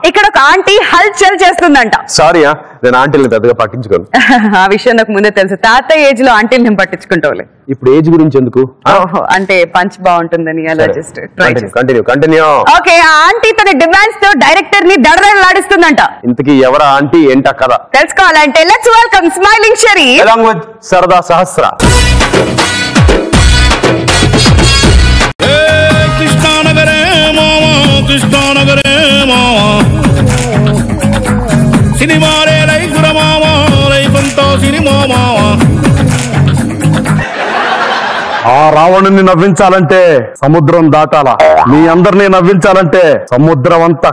ఇక్కడ ఒక ఆంటీ హల్చల్ చేస్తుందంట. సారీ నేను ఆంటీని పెద్దగా పట్టించుకోను. ఆ విషయం నాకు ముందే తెలుసు. తాతయ్య ఏజ్ లో ఆంటీని నేను పట్టించుకుంటావులే. ఇప్పుడు ఏజ్ గురించి ఎందుకు? అంటే పంచ్ బాగుంటుందని అలా జస్ట్ కంటిన్యూ. ఓకే, ఆ ఆంటీ తన డిమాండ్స్ తో డైరెక్టర్ ని దడదడలాడిస్తుందంట. ఇంతకీ ఎవరా ఆంటీ ఏంటా కదా తెలుసుకోవాలంటే let's welcome smiling Shari along with సరదా సహస్ర. కృష్ణానగరే మామా కృష్ణానగరే మామా సినిమారే లైఫ్ మామా లైఫ్ అంతా సినిమా మామా. ఆ రావణుని నవ్వించాలంటే సముద్రం దాటాలా, మీ అందరినీ నవ్వించాలంటే సముద్రం అంతా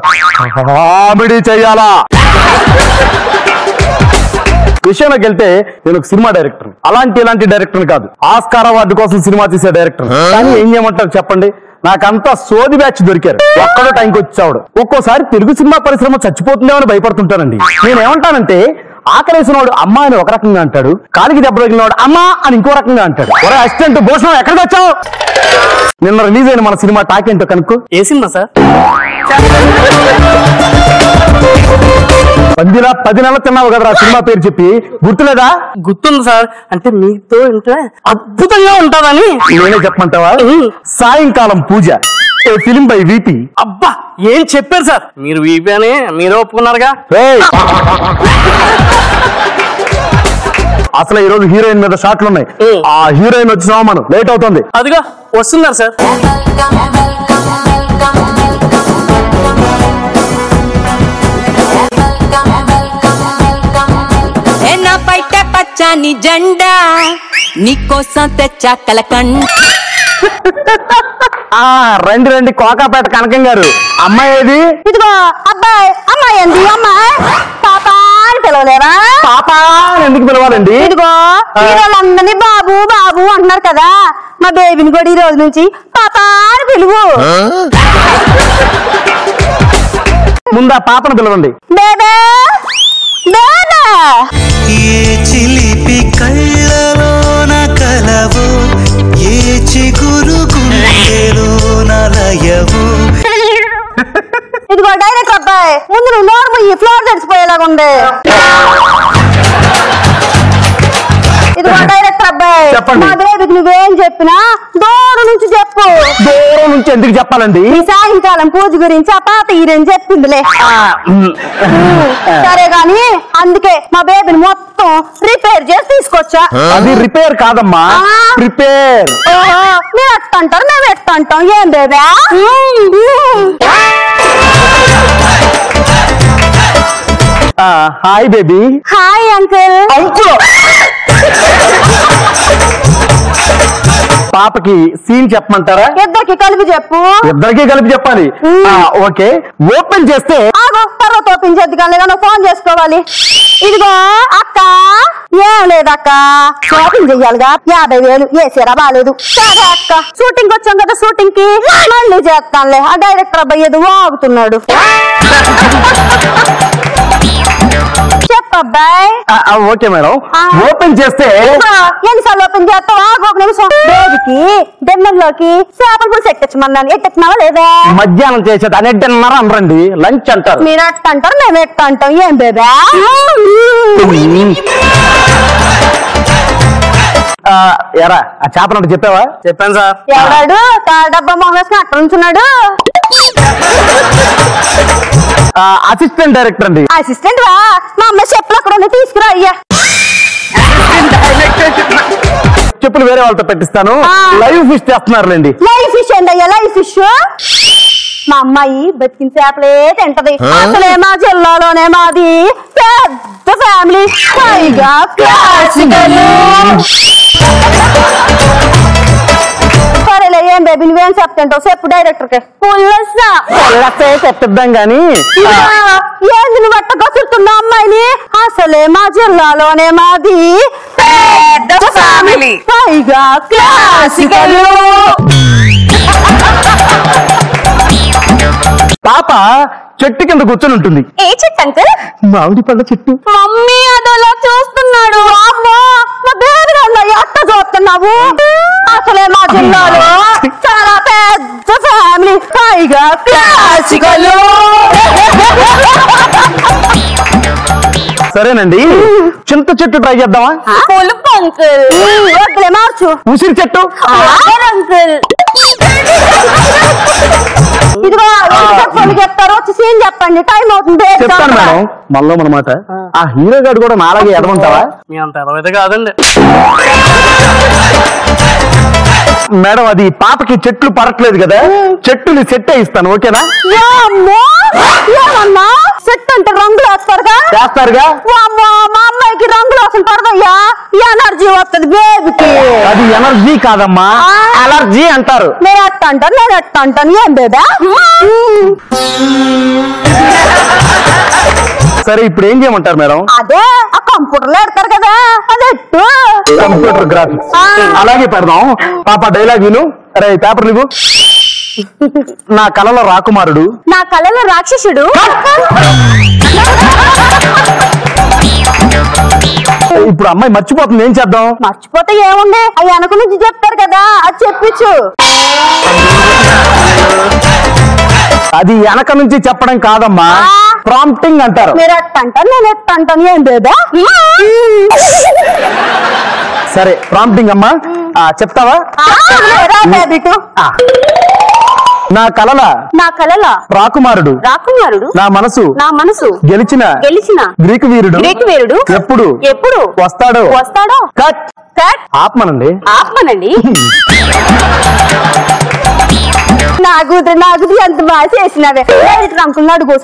కామెడీ చెయ్యాలా. విషయానికి వెళ్తే నేను ఒక సినిమా డైరెక్టర్, ఇలాంటి డైరెక్టర్ కాదు, ఆస్కార్ అవార్డు కోసం సినిమా తీసే డైరెక్టర్. కానీ ఏం చేయమంటారు చెప్పండి, నాకంతా సోది బ్యాచ్ దొరికారు. ఒక్కడో టైంకి వచ్చాడు. ఒక్కోసారి తెలుగు సినిమా పరిశ్రమ చచ్చిపోతుందేమో అని భయపడుతుంటానండి. నేనేమంటానంటే ఆకలేసినవాడు అమ్మ అని ఒక రకంగా అంటాడు, కాలికి దెబ్బ తగిలినవాడు అమ్మ అని ఇంకో రకంగా అంటాడు. ఒరే అసిస్టెంట్ భూషణం ఎక్కడికి వచ్చావు? నిన్న రిలీజ్ అయిన మన సినిమా టాక్ ఏంటో కనుక్కో. ఏ సినిమా సార్? 10 నెలలు తిన్నావు కదరా సినిమా పేరు చెప్పి, గుర్తులేదా? గుర్తుంది సార్. అంటే మీతో ఇంటే అద్భుతంగా ఉంటుందని. నేనే చెప్పమంటావా? సాయంకాలం పూజ, ఫిలిం బై వీపీ. అబ్బా ఏం చెప్పారు సార్, మీరు వీపీ అని మీరే ఒప్పుకున్నారుగా. అసలు ఈ రోజు హీరోయిన్ మీద షాట్లు ఉన్నాయి. ఆ హీరోయిన్ వచ్చినా మనం లేట్ అవుతుంది. అదిగా వస్తున్నారు సార్. పైట పచ్చని జెండా నీకోసం తెచ్చా కలకండ. రండి కోకాపేట కనకం గారు. అమ్మాయి ఏది? ఇదిగో అబ్బాయి. అమ్మాయి అండి. అమ్మాయి పాప అని పిలవలేరా? పాప ఎందుకు పిలవాలండి? ఇదిగో హీరోలందరినీ బాబు బాబు అంటున్నారు కదా, మా బేబీని కూడా ఈ రోజు నుంచి పాప అని పిలువు. ముందా పాపను పిలవండి. బేబే బేబే. ఏ చిలిపి కళ్ళలోన కలవు, ఏ చిగురు గుండెలోన లయవు. ఇదిగో డైరెక్టర్ అబ్బాయి, ముందు నువ్వు నోరు ఈ ఫ్లోర్ తెచ్చిపోయేలాగా ఉంది. ఇదిగో డైరెక్టర్ అబ్బాయి, మా బేబీకి నువ్వేం చెప్పినా దూరం నుంచి చెప్పు. దూరం నుంచి ఎందుకు చెప్పాలండి? ఈ సాయంకాలం పూజ గురించి ఆ పాత హీరోయిన్ చెప్పిందిలే. సరే గాని అందుకే మా బేబీని మొత్తం రిపేర్ చేసి తీసుకొచ్చా. అది రిపేర్ కాదమ్మా, ప్రిపేర్. మీరు ఎట్ట అంటారు, మేము ఎట్ట అంటాం. ఏం baby? Hi baby. Hi uncle. పాపకి సీన్ చెప్పమంటారా? ఇద్దరికి కలిపి చెప్పు. ఇద్దరికి కలిపి చెప్పాలి. ఓకే, ఓపెన్ చేస్తే తర్వాత ఓపెన్ చేద్ది కానీ ఫోన్ చేసుకోవాలి. ఇదిగో అక్క, ఏం లేదక్క, షాపింగ్ చెయ్యాలిగా, 50,000 వేసారా బాగాలేదు. సరే అక్క, షూటింగ్ వచ్చాం కదా, షూటింగ్ కి మళ్ళీ చేస్తానులే. ఆ డైరెక్టర్ అబ్బాయి ఏదో వాగుతున్నాడు. చెప్పబ్బాయి. ఓకే మేడం, ఓపెన్ చేస్తే ఎన్నిసార్లు ఓపెన్ చేస్తావా? ఒక నిమిషం. బేబీకి డిన్నర్లోకి చేపల పులుసు ఎట్టచ్చమన్నాను, ఎట్టెచ్చినావా లేదా? మధ్యాహ్నం చేసేది అని డిన్నర్ అనరండి, లంచ్ అంటారు. మీరు ఎట్ట అంటారు, మేము ఎట్ట అంటాం. ఏం బేబా? ఎరా ఆ చేపలంటే చెప్పావా? చెప్పాను సార్. ఎవడాడు డబ్బా మొహం వేసుకుని అక్కడ నుంచున్నాడు? అసిస్టెంట్ డైరెక్టర్ అండి. అసిస్టెంట్ వా? మా అమ్మ చెప్పులు అక్కడ ఉన్నాయి, తీసుకురా అయ్యా. చెప్పులు వేరే వాళ్ళతో పెట్టిస్తాను. లైవ్ ఫిష్ చేస్తున్నారులేండి. లైవ్ ఫిష్ ఏంటి అయ్యా? లైవ్ ఫిష్ మా అమ్మాయి బతికిన చేపలే తింటది. అసలే మా జిల్లాలోనే మాది పెద్ద ఫ్యామిలీ, పైగా క్లాసికల్. సరేలే, ఏం బేబీ నువ్వేం చెప్తాంటావు చెప్పు డైరెక్టర్ కి. చెప్పిద్దాం గాని ఏంది నువ్వు అట్ట గసురుతున్నావు అమ్మాయిని? అసలే మా జిల్లాలోనే మాది పెద్ద ఫ్యామిలీ, పైగా క్లాసికల్. పాప చెట్టు కింద కూర్చొని ఉంటుంది. ఏ చెట్టు అంకుల్? మామిడి పళ్ళ చెట్టు. మమ్మీ అదలా చూస్తున్నాడు. అమ్మో, మా బేబీ అట్ట చూస్తున్నావు. అసలే మా జిల్లాలో చాలా పెద్ద ఫ్యామిలీ, పైగా క్లాసికల్. సరేనండి, చింత చెట్టు ట్రై చేద్దామా? పులుపు అంకుల్. వద్దులే మార్చు. ఉసిరి చెట్టు. అంకుల్ ఇదిగో చెప్తారు, వచ్చి సీన్ చెప్పండి, టైం అవుతుంది. చెప్తాను మేడం. మళ్ళీ అనమాట ఆ హీరో గారు కూడా నాలాగే ఎడమంటావా? మీ అంత ఎదవైతే కాదండి. మేడం అది పాపకి చెట్లు పడట్లేదు కదా, చెట్టుని సెట్ ఇస్తాను, ఓకేనా? ఏమన్నా సెట్ అంటే రంగులు వేస్తారుగా? చేస్తారుగా. మా అమ్మాయికి రంగులు అసలు పడదయ్యా, ఎనర్జీ వస్తుంది బేబీకి. అది ఎనర్జీ కాదమ్మా, అలర్జీ అంటారు. నేను ఎట్ట అంటాను ఏం బేబా? సరే ఇప్పుడు ఏం చేయమంటారు మేడం? అదే ఆ కంప్యూటర్లో పెడతారు కదా, అదే కంప్యూటర్ గ్రాఫిక్స్. అలాగే పెడదాం. పాప డైలాగ్ విను. అరే పేపర్ నువ్వు. నా కళలో రాకుమారుడు, నా కళలో రాక్షసుడు. ఇప్పుడు అమ్మాయి మర్చిపోతుంది, ఏం చేద్దాం? మర్చిపోతే ఏముంది, అవి వెనక నుంచి చెప్తారు కదా, అది చెప్పించు. అది వెనక నుంచి చెప్పడం కాదమ్మా, ప్రాంప్టింగ్ అంటారు. మీరు ఎట్ట అంటారు, నేను ఎట్ట అంటాను, ఏం బేబా? సరే ప్రాంప్టింగ్ అమ్మా, చెప్తావా? నా కలల రాకుమారుడు నా మనసు గెలిచిన గ్రీకు వీరుడు ఎప్పుడు వస్తాడో కట్ ఆపమనండి. నాకు ఎంత బాగా చేసినవే అంకుల్ అడుగు.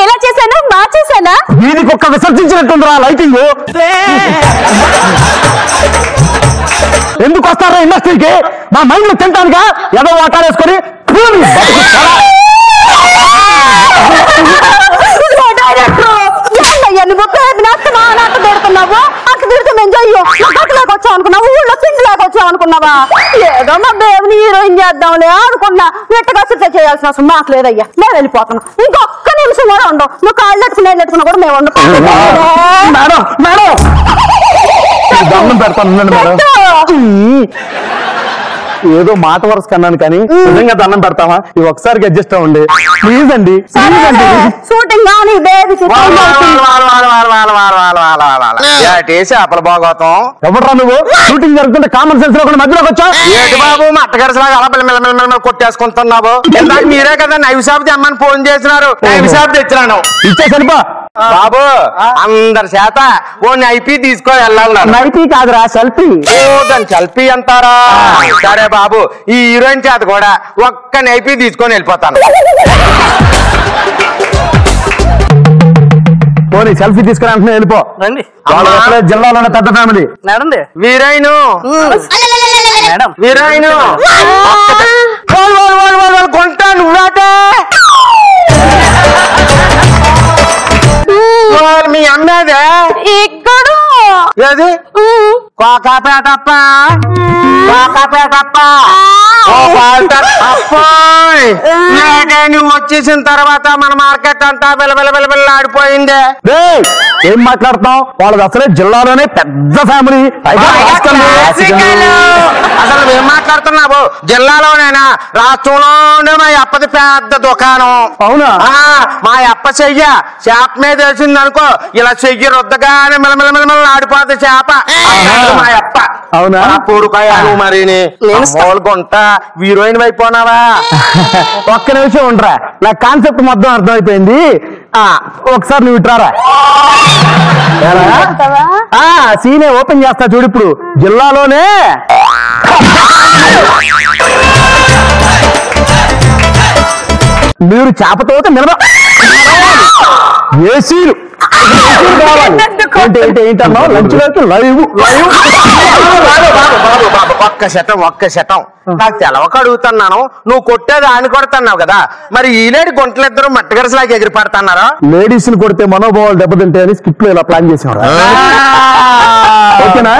ఎలా చేశాను, బాగా చేశానా? వీధికి ఒక్క విసర్జించినట్టుందిరా లైటింగ్. ఎందుకు వస్తారా ఇండస్ట్రీకి? మా మైండ్ లో తింటానుగా ఏదో వాటారేసుకొని వచ్చావు అనుకున్నావు, ఊళ్ళో పిండి లేకొచ్చావు అనుకున్నావా? ఏదో మా బేబీని హీరోయిన్ చేద్దాంలే అనుకున్నా. నెట్టగా సిద్ధ చేయాల్సిన అవసరం మాకు లేదయ్యా, మేము వెళ్ళిపోతున్నాం. ఇంకొక్క నిమిషం కూడా ఉండవు. నువ్వు కాళ్ళు ఎట్టుకున్నా కూడా మేము ఉండవు. మేడం మేడం దండం పెడతాను మేడం. ఏదో మాట వరుస కన్నాను కానీ నిజంగా దండం పెడతావా? ఇవి ఒకసారికి అడ్జస్ట్ అవ్వండి ప్లీజ్ అండి. షూటింగ్ చేపల భాగవతం ఎవడరా నువ్వు? షూటింగ్ జరుగుతుంటే కామన్ సెన్స్ లో మధ్యలోకి వచ్చా ఏంటి బాబు? మా అత్తగారిలాగా అలా మిల్లమిల్ల కొట్టేసుకుంటున్నావు. ఇందాక మీరే కదా నైవ్ షాప్ తెమ్మని ఫోన్ చేసినారు, నైవ్ షాప్ తెచ్చినాను. ఇచ్చేసరిపా బాబు అందరి చేత ఓ నైపీ తీసుకొని వెళ్ళాలి. నైపీ కాదురా సెల్ఫీ. ఓ దాని సెల్ఫీ అంటారా? సరే బాబు ఈ హీరోయిన్ చేత కూడా ఒక్క నైపీ తీసుకొని వెళ్ళిపోతాను. పోనీ సెల్ఫీ తీసుకుని అంటున్నా వెళ్ళిపో. జిల్లాలోనే పెద్ద ఫ్యామిలీ. హీరోయిన్ హీరోయిన్ కొంటా నువ్వాటే మీ అమ్మేదే ఇక్కడ ఏది కోకాపేటప్ప నువ్వు వచ్చేసిన తర్వాత మన మార్కెట్ అంతా బిల్ల ఆడిపోయిందే. ఏం మాట్లాడుతున్నావు? వాళ్ళది అసలే జిల్లాలోనే పెద్ద ఫ్యామిలీ. అసలు ఏం మాట్లాడుతున్నావు? జిల్లాలోనేనా రాష్ట్రంలోనే మా అప్పది పెద్ద దుకాణం. అవునా? మా అప్ప చెయ్య చేప మీద వేసింది అనుకో, ఇలా చెయ్యి రుద్దగానే మిలమిల ఆడిపోద్ది చేప. మా అప్ప అవునా? పూడుకాయలు మరి కొంటా హీరోయిన్ అయిపోనావా? ఒక్క నిమిషం ఉండరా, నా కాన్సెప్ట్ మొత్తం అర్థమైపోయింది. ఒకసారి నువ్వు ఇట్రారా, సీనే ఓపెన్ చేస్తా చూడు. ఇప్పుడు జిల్లాలోనే మీరు చేపతో ఏసీలు ఏంటన్నా లంచ్ వరకు లైవ్ ఒక్క శతం నాకు తెలవక అడుగుతున్నాను. నువ్వు కొట్టేది ఆయన కొడుతున్నావు కదా, మరి ఈ లేడీ గుంటలిద్దరు మట్టగరసలాగా ఎగిరి పడుతున్నారా? లేడీస్ ని కొడితే మనోభావాలు దెబ్బతింటే అని స్కిప్ లో ఇలా ప్లాన్ చేసేవాడు. ఓకేనా?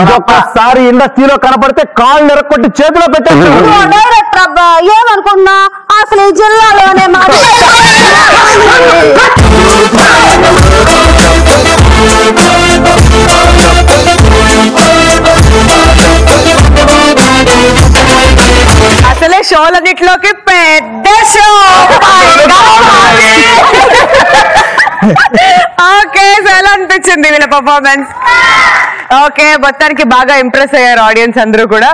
ఇదొక్కసారి ఇండస్ట్రీలో కనపడితే కాళ్ళు ఎరక్కొట్టి చేతిలో పెట్టారు. డైరెక్టర్ అబ్బా ఏమనుకున్నా, అసలు ఈ జిల్లాలోనే అసలే షోలన్నిట్లోకి పెద్ద ద షో. ఓకే, ఎలా అనిపించింది వీళ్ళ పర్ఫార్మెన్స్? ఓకే, మొత్తానికి బాగా ఇంప్రెస్ అయ్యారు ఆడియన్స్ అందరూ కూడా.